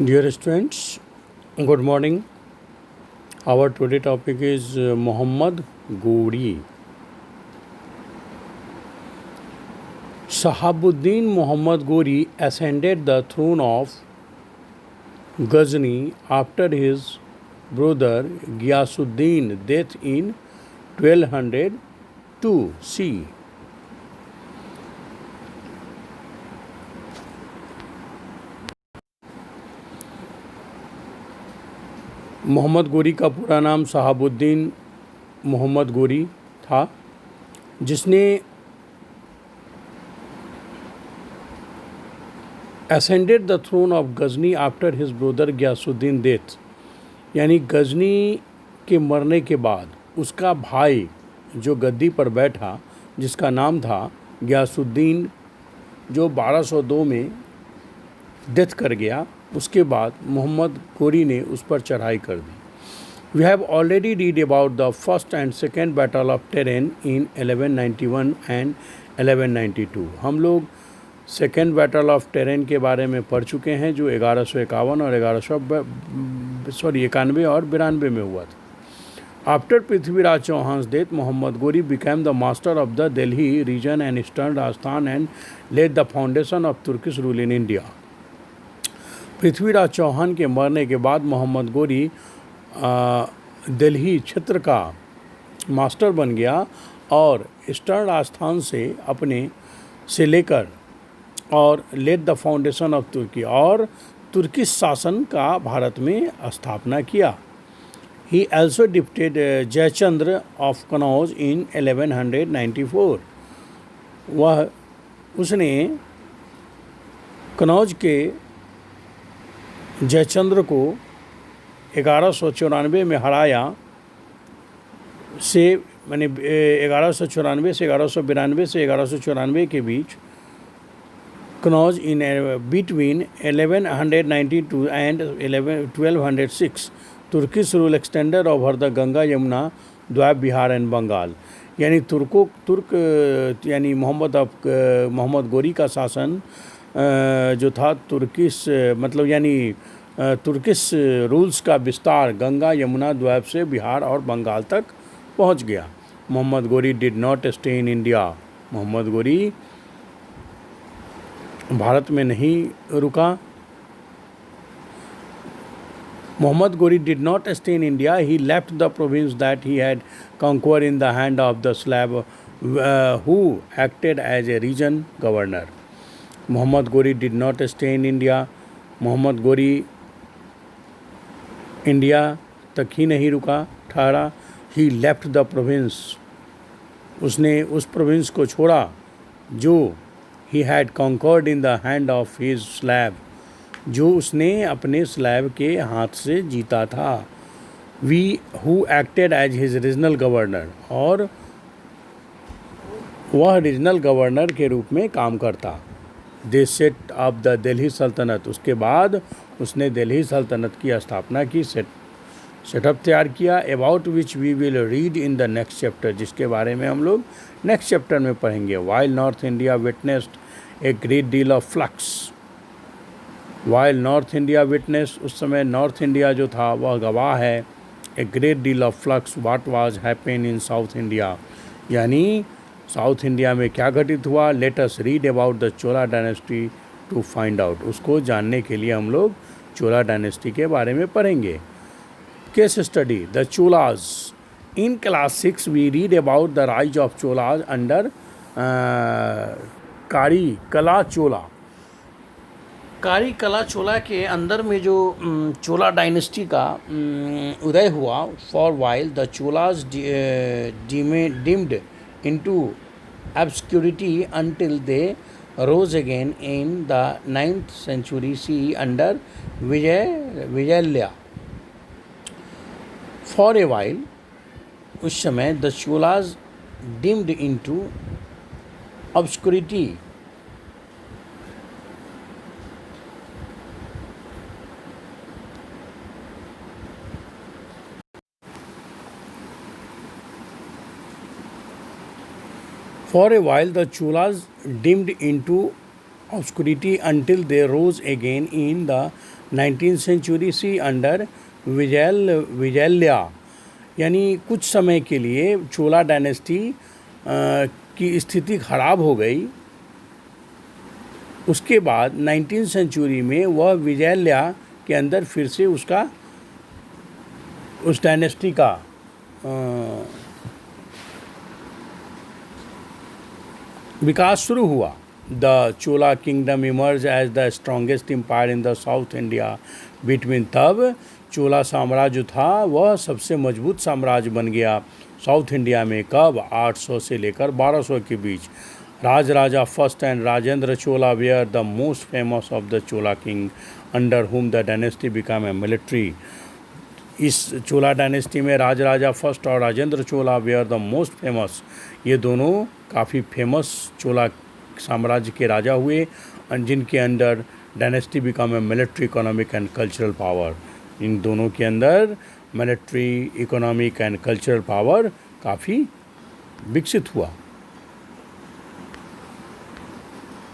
Dear students, good morning. Our today topic is Muhammad Ghori. Shahabuddin Muhammad Ghori ascended the throne of Ghazni after his brother Ghiyasuddin death in 1202 C. Mohammad Ghori का पूरा नाम शहाबुद्दीन मोहम्मद गोरी था, जिसने ascended the throne of Ghazni after his brother Ghiyasuddin death, यानी गजनी के मरने के बाद उसका भाई जो गद्दी पर बैठा, जिसका नाम था गयासुद्दीन, जो 1202 में डेथ कर गया। उसके बाद मोहम्मद गोरी ने उस पर चढ़ाई कर दी। We have already read about the first and second battle of Tarain in 1191 and 1192। हम लोग सेकेंड बैटल ऑफ टेरेन के बारे में पढ़ चुके हैं, जो 1151 और 91 और 92 में हुआ था। After Prithviraj Chauhan death, Mohammad Ghori became the master of the Delhi region and eastern Rajasthan and led the foundation of Turkish rule in India. Prithviraj Chauhan के मरने के बाद मोहम्मद गोरी दिल्ली क्षेत्र का मास्टर बन गया और ईस्टर्न राजस्थान से लेकर और लेड द फाउंडेशन ऑफ तुर्की, और तुर्की शासन का भारत में स्थापना किया। He also defeated Jaichandra of Kannauj in 1194। उसने कनौज के जयचंद्र को 1194 में हराया, से मैंने 1194 से 1192 से 1194 के बीच Kannauj in between 1192 and 1206 Turkish rule extended over the Ganga Yamuna द्वीप बिहार एंड बंगाल, यानी यानी मोहम्मद गोरी का शासन जो था तुर्किश मतलब यानी तुर्किश रूल्स का विस्तार गंगा यमुना द्वीप से बिहार और बंगाल तक पहुंच गया। Mohammad Ghori did not stay in India. Mohammad Ghori Bharat में नहीं रुका। Muhammad Ghori did not stay in India. He left the province that he had conquered in the hand of the Slav who acted as a region governor. Muhammad Ghori did not stay in India. Muhammad Ghori India तक ही नहीं रुका ठहरा। He left the province. उसने उस province को छोड़ा जो he had conquered in the hand of his Slav, जो उसने अपने स्लैब के हाथ से जीता था। We who acted as his regional governor, और वह रीजनल गवर्नर के रूप में काम करता। They set up the Delhi Sultanate, उसके बाद उसने दिल्ली सल्तनत की स्थापना की, सेटअप तैयार किया। About which we will read in the next chapter, जिसके बारे में हम लोग नेक्स्ट चैप्टर में पढ़ेंगे। While North India witnessed a great deal of flux, while North India witness, उस समय नॉर्थ इंडिया जो था वह गवाह है, a great deal of flux what was happen in South India, यानी साउथ इंडिया में क्या घटित हुआ। Let us read about the Chola dynasty to find out, उसको जानने के लिए हम लोग चोला डायनेस्टी के बारे में पढ़ेंगे। Case study the Cholas. In class 6 we read about the rise of Cholas under Karikala चोला। कारी कला चोला के अंदर में जो चोला डायनेस्टी का उदय हुआ। For while the Cholas deemed into obscurity until they rose again in the 9th century CE under Vijayalaya. For a while, उस समय the Cholas dimmed into obscurity For a while, the Cholas dimmed into obscurity until they rose again in the 19th century. See under विजयल्या, यानी कुछ समय के लिए चोला dynasty की स्थिति खराब हो गई। उसके बाद 19th सेंचुरी में वह विजयल्या के अंदर फिर से उस डायनेस्टी का विकास शुरू हुआ। The Chola kingdom emerge as the strongest empire in the South India between. तब चोला साम्राज्य था वह सबसे मजबूत साम्राज्य बन गया साउथ इंडिया में। कब? 800 से लेकर 1200 के बीच। Raja first and Rajendra Chola were the most famous of the Chola king under whom the dynasty become a military. इस चोला डायनेस्टी में राजा फर्स्ट और Rajendra Chola were the most famous, ये दोनों काफ़ी फेमस चोला साम्राज्य के राजा हुए जिनके under dynasty become a military, economic and cultural power. इन दोनों के अंदर military, economic and cultural power काफ़ी विकसित हुआ।